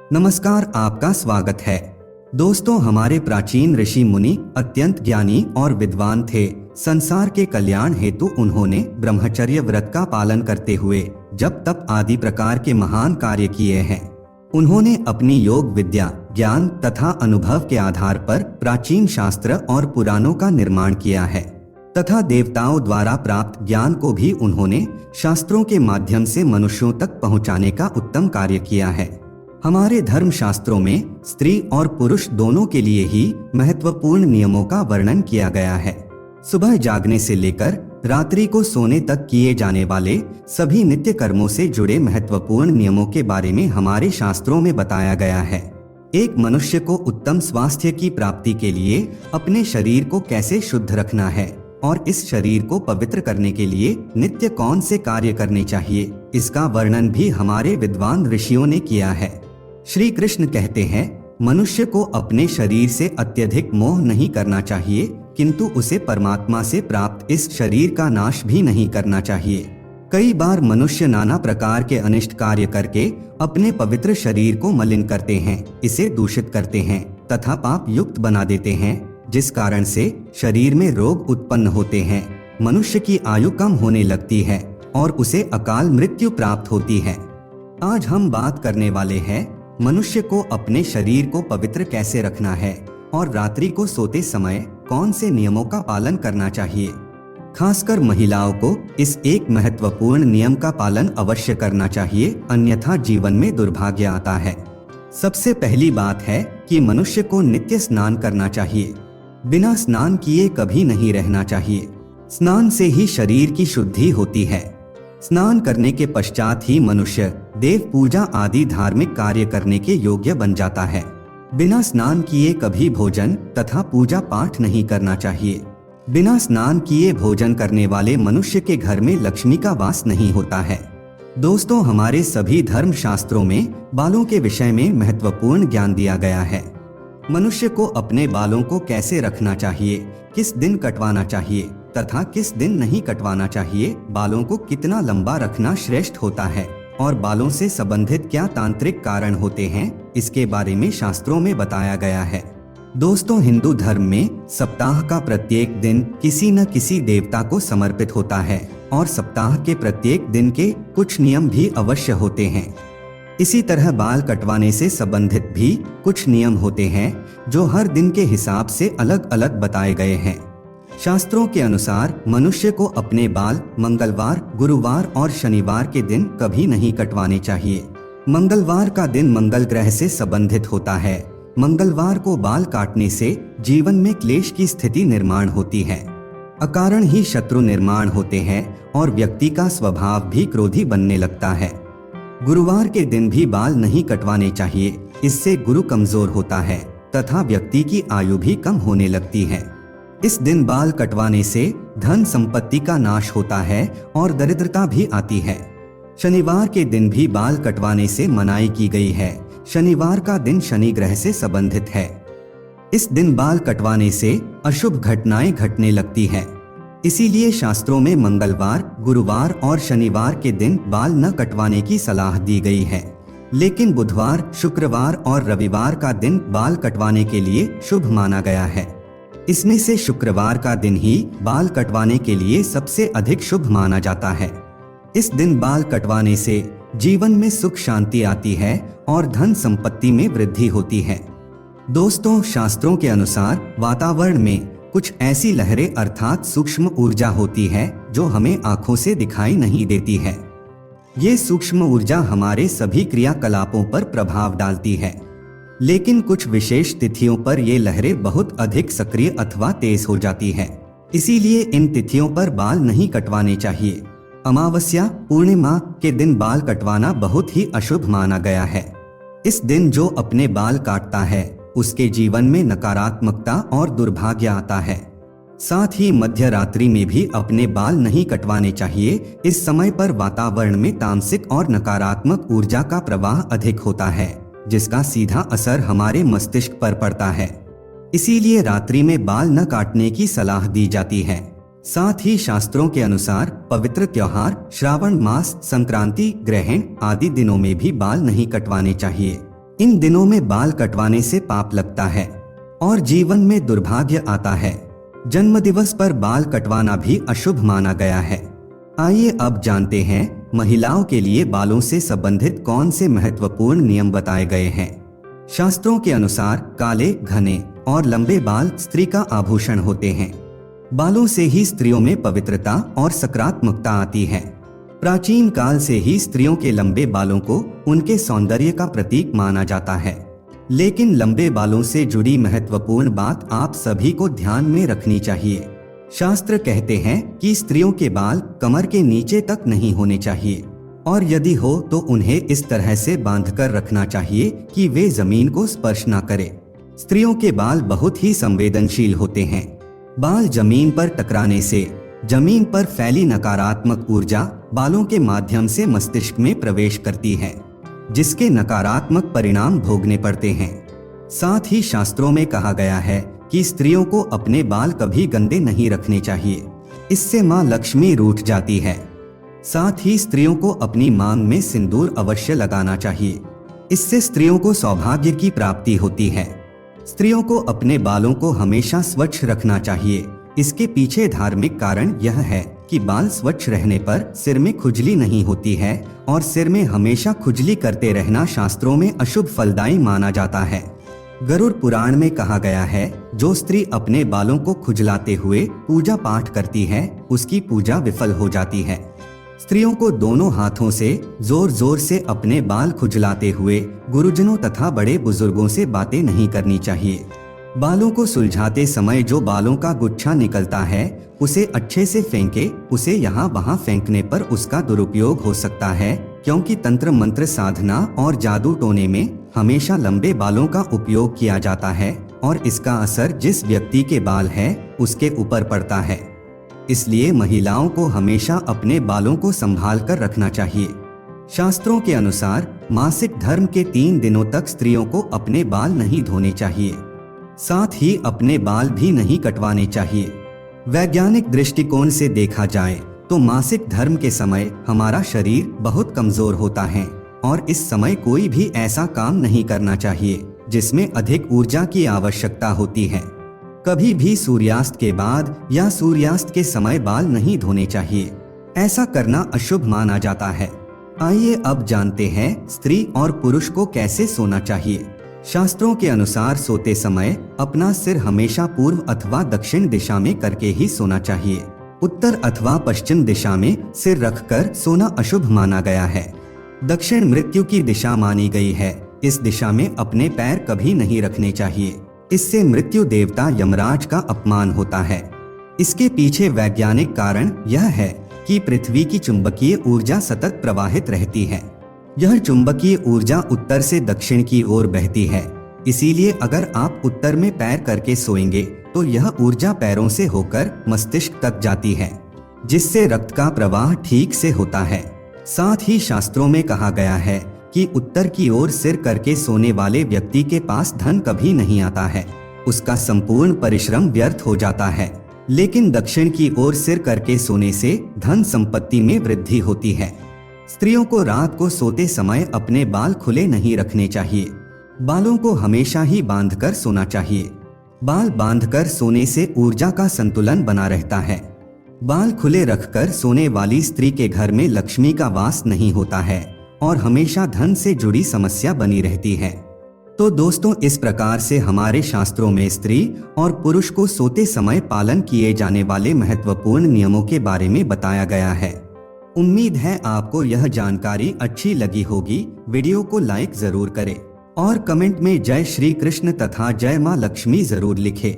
नमस्कार, आपका स्वागत है। दोस्तों, हमारे प्राचीन ऋषि मुनि अत्यंत ज्ञानी और विद्वान थे। संसार के कल्याण हेतु उन्होंने ब्रह्मचर्य व्रत का पालन करते हुए जप तप आदि प्रकार के महान कार्य किए हैं। उन्होंने अपनी योग विद्या, ज्ञान तथा अनुभव के आधार पर प्राचीन शास्त्र और पुराणों का निर्माण किया है तथा देवताओं द्वारा प्राप्त ज्ञान को भी उन्होंने शास्त्रों के माध्यम से मनुष्यों तक पहुंचाने का उत्तम कार्य किया है। हमारे धर्म शास्त्रों में स्त्री और पुरुष दोनों के लिए ही महत्वपूर्ण नियमों का वर्णन किया गया है। सुबह जागने से लेकर रात्रि को सोने तक किए जाने वाले सभी नित्य कर्मों से जुड़े महत्वपूर्ण नियमों के बारे में हमारे शास्त्रों में बताया गया है। एक मनुष्य को उत्तम स्वास्थ्य की प्राप्ति के लिए अपने शरीर को कैसे शुद्ध रखना है और इस शरीर को पवित्र करने के लिए नित्य कौन से कार्य करने चाहिए, इसका वर्णन भी हमारे विद्वान ऋषियों ने किया है। श्री कृष्ण कहते हैं, मनुष्य को अपने शरीर से अत्यधिक मोह नहीं करना चाहिए, किंतु उसे परमात्मा से प्राप्त इस शरीर का नाश भी नहीं करना चाहिए। कई बार मनुष्य नाना प्रकार के अनिष्ट कार्य करके अपने पवित्र शरीर को मलिन करते हैं, इसे दूषित करते हैं तथा पाप युक्त बना देते हैं, जिस कारण से शरीर में रोग उत्पन्न होते हैं, मनुष्य की आयु कम होने लगती है और उसे अकाल मृत्यु प्राप्त होती है। आज हम बात करने वाले हैं मनुष्य को अपने शरीर को पवित्र कैसे रखना है और रात्रि को सोते समय कौन से नियमों का पालन करना चाहिए। खासकर महिलाओं को इस एक महत्वपूर्ण नियम का पालन अवश्य करना चाहिए, अन्यथा जीवन में दुर्भाग्य आता है। सबसे पहली बात है कि मनुष्य को नित्य स्नान करना चाहिए। बिना स्नान किए कभी नहीं रहना चाहिए। स्नान से ही शरीर की शुद्धि होती है। स्नान करने के पश्चात ही मनुष्य देव पूजा आदि धार्मिक कार्य करने के योग्य बन जाता है। बिना स्नान किए कभी भोजन तथा पूजा पाठ नहीं करना चाहिए। बिना स्नान किए भोजन करने वाले मनुष्य के घर में लक्ष्मी का वास नहीं होता है। दोस्तों, हमारे सभी धर्म शास्त्रों में बालों के विषय में महत्वपूर्ण ज्ञान दिया गया है। मनुष्य को अपने बालों को कैसे रखना चाहिए, किस दिन कटवाना चाहिए तथा किस दिन नहीं कटवाना चाहिए, बालों को कितना लंबा रखना श्रेष्ठ होता है और बालों से संबंधित क्या तांत्रिक कारण होते हैं, इसके बारे में शास्त्रों में बताया गया है। दोस्तों, हिंदू धर्म में सप्ताह का प्रत्येक दिन किसी न किसी देवता को समर्पित होता है और सप्ताह के प्रत्येक दिन के कुछ नियम भी अवश्य होते हैं। इसी तरह बाल कटवाने से संबंधित भी कुछ नियम होते हैं जो हर दिन के हिसाब से अलग अलग बताए गए हैं। शास्त्रों के अनुसार मनुष्य को अपने बाल मंगलवार, गुरुवार और शनिवार के दिन कभी नहीं कटवाने चाहिए। मंगलवार का दिन मंगल ग्रह से संबंधित होता है। मंगलवार को बाल काटने से जीवन में क्लेश की स्थिति निर्माण होती है, अकारण ही शत्रु निर्माण होते हैं और व्यक्ति का स्वभाव भी क्रोधी बनने लगता है। गुरुवार के दिन भी बाल नहीं कटवाने चाहिए, इससे गुरु कमजोर होता है तथा व्यक्ति की आयु भी कम होने लगती है। इस दिन बाल कटवाने से धन संपत्ति का नाश होता है और दरिद्रता भी आती है। शनिवार के दिन भी बाल कटवाने से मनाही की गई है। शनिवार का दिन शनि ग्रह से संबंधित है। इस दिन बाल कटवाने से अशुभ घटनाएं घटने लगती है। इसीलिए शास्त्रों में मंगलवार, गुरुवार और शनिवार के दिन बाल न कटवाने की सलाह दी गई है, लेकिन बुधवार, शुक्रवार और रविवार का दिन बाल कटवाने के लिए शुभ माना गया है। इसमें से शुक्रवार का दिन ही बाल कटवाने के लिए सबसे अधिक शुभ माना जाता है। इस दिन बाल कटवाने से जीवन में सुख शांति आती है और धन संपत्ति में वृद्धि होती है। दोस्तों, शास्त्रों के अनुसार वातावरण में कुछ ऐसी लहरें अर्थात सूक्ष्म ऊर्जा होती है जो हमें आंखों से दिखाई नहीं देती है। ये सूक्ष्म ऊर्जा हमारे सभी क्रियाकलापों पर प्रभाव डालती है, लेकिन कुछ विशेष तिथियों पर ये लहरें बहुत अधिक सक्रिय अथवा तेज हो जाती है। इसीलिए इन तिथियों पर बाल नहीं कटवाने चाहिए। अमावस्या, पूर्णिमा के दिन बाल कटवाना बहुत ही अशुभ माना गया है। इस दिन जो अपने बाल काटता है उसके जीवन में नकारात्मकता और दुर्भाग्य आता है। साथ ही मध्य रात्रि में भी अपने बाल नहीं कटवाने चाहिए। इस समय पर वातावरण में तामसिक और नकारात्मक ऊर्जा का प्रवाह अधिक होता है, जिसका सीधा असर हमारे मस्तिष्क पर पड़ता है। इसीलिए रात्रि में बाल न काटने की सलाह दी जाती है। साथ ही शास्त्रों के अनुसार पवित्र त्योहार, श्रावण मास, संक्रांति, ग्रहण आदि दिनों में भी बाल नहीं कटवाने चाहिए। इन दिनों में बाल कटवाने से पाप लगता है और जीवन में दुर्भाग्य आता है। जन्मदिवस पर बाल कटवाना भी अशुभ माना गया है। आइए अब जानते हैं महिलाओं के लिए बालों से संबंधित कौन से महत्वपूर्ण नियम बताए गए हैं। शास्त्रों के अनुसार काले, घने और लंबे बाल स्त्री का आभूषण होते हैं। बालों से ही स्त्रियों में पवित्रता और सकारात्मकता आती है। प्राचीन काल से ही स्त्रियों के लंबे बालों को उनके सौंदर्य का प्रतीक माना जाता है। लेकिन लंबे बालों से जुड़ी महत्वपूर्ण बात आप सभी को ध्यान में रखनी चाहिए। शास्त्र कहते हैं कि स्त्रियों के बाल कमर के नीचे तक नहीं होने चाहिए और यदि हो तो उन्हें इस तरह से बांधकर रखना चाहिए कि वे जमीन को स्पर्श न करें। स्त्रियों के बाल बहुत ही संवेदनशील होते हैं। बाल जमीन पर टकराने से जमीन पर फैली नकारात्मक ऊर्जा बालों के माध्यम से मस्तिष्क में प्रवेश करती है, जिसके नकारात्मक परिणाम भोगने पड़ते हैं। साथ ही शास्त्रों में कहा गया है कि स्त्रियों को अपने बाल कभी गंदे नहीं रखने चाहिए, इससे मां लक्ष्मी रूठ जाती है। साथ ही स्त्रियों को अपनी मांग में सिंदूर अवश्य लगाना चाहिए, इससे स्त्रियों को सौभाग्य की प्राप्ति होती है। स्त्रियों को अपने बालों को हमेशा स्वच्छ रखना चाहिए। इसके पीछे धार्मिक कारण यह है कि बाल स्वच्छ रहने पर सिर में खुजली नहीं होती है और सिर में हमेशा खुजली करते रहना शास्त्रों में अशुभ फलदायी माना जाता है। गरुड़ पुराण में कहा गया है, जो स्त्री अपने बालों को खुजलाते हुए पूजा पाठ करती है उसकी पूजा विफल हो जाती है। स्त्रियों को दोनों हाथों से जोर जोर से अपने बाल खुजलाते हुए गुरुजनों तथा बड़े बुजुर्गों से बातें नहीं करनी चाहिए। बालों को सुलझाते समय जो बालों का गुच्छा निकलता है उसे अच्छे से फेंके। उसे यहाँ वहाँ फेंकने पर उसका दुरुपयोग हो सकता है, क्योंकि तंत्र मंत्र साधना और जादू टोने में हमेशा लंबे बालों का उपयोग किया जाता है और इसका असर जिस व्यक्ति के बाल है उसके ऊपर पड़ता है। इसलिए महिलाओं को हमेशा अपने बालों को संभाल कर रखना चाहिए। शास्त्रों के अनुसार मासिक धर्म के 3 दिनों तक स्त्रियों को अपने बाल नहीं धोने चाहिए, साथ ही अपने बाल भी नहीं कटवाने चाहिए। वैज्ञानिक दृष्टिकोण से देखा जाए तो मासिक धर्म के समय हमारा शरीर बहुत कमजोर होता है और इस समय कोई भी ऐसा काम नहीं करना चाहिए जिसमें अधिक ऊर्जा की आवश्यकता होती है। कभी भी सूर्यास्त के बाद या सूर्यास्त के समय बाल नहीं धोने चाहिए, ऐसा करना अशुभ माना जाता है। आइए अब जानते हैं स्त्री और पुरुष को कैसे सोना चाहिए। शास्त्रों के अनुसार सोते समय अपना सिर हमेशा पूर्व अथवा दक्षिण दिशा में करके ही सोना चाहिए। उत्तर अथवा पश्चिम दिशा में सिर रखकर सोना अशुभ माना गया है। दक्षिण मृत्यु की दिशा मानी गई है। इस दिशा में अपने पैर कभी नहीं रखने चाहिए, इससे मृत्यु देवता यमराज का अपमान होता है। इसके पीछे वैज्ञानिक कारण यह है कि पृथ्वी की चुंबकीय ऊर्जा सतत प्रवाहित रहती है। यह चुंबकीय ऊर्जा उत्तर से दक्षिण की ओर बहती है, इसीलिए अगर आप उत्तर में पैर करके सोएंगे तो यह ऊर्जा पैरों से होकर मस्तिष्क तक जाती है, जिससे रक्त का प्रवाह ठीक से होता है। साथ ही शास्त्रों में कहा गया है कि उत्तर की ओर सिर करके सोने वाले व्यक्ति के पास धन कभी नहीं आता है, उसका संपूर्ण परिश्रम व्यर्थ हो जाता है। लेकिन दक्षिण की ओर सिर करके सोने से धन संपत्ति में वृद्धि होती है। स्त्रियों को रात को सोते समय अपने बाल खुले नहीं रखने चाहिए। बालों को हमेशा ही बांधकर सोना चाहिए। बाल बांधकर सोने से ऊर्जा का संतुलन बना रहता है। बाल खुले रखकर सोने वाली स्त्री के घर में लक्ष्मी का वास नहीं होता है और हमेशा धन से जुड़ी समस्या बनी रहती है। तो दोस्तों, इस प्रकार से हमारे शास्त्रों में स्त्री और पुरुष को सोते समय पालन किए जाने वाले महत्वपूर्ण नियमों के बारे में बताया गया है। उम्मीद है आपको यह जानकारी अच्छी लगी होगी। वीडियो को लाइक जरूर करें और कमेंट में जय श्री कृष्ण तथा जय मां लक्ष्मी जरूर लिखें।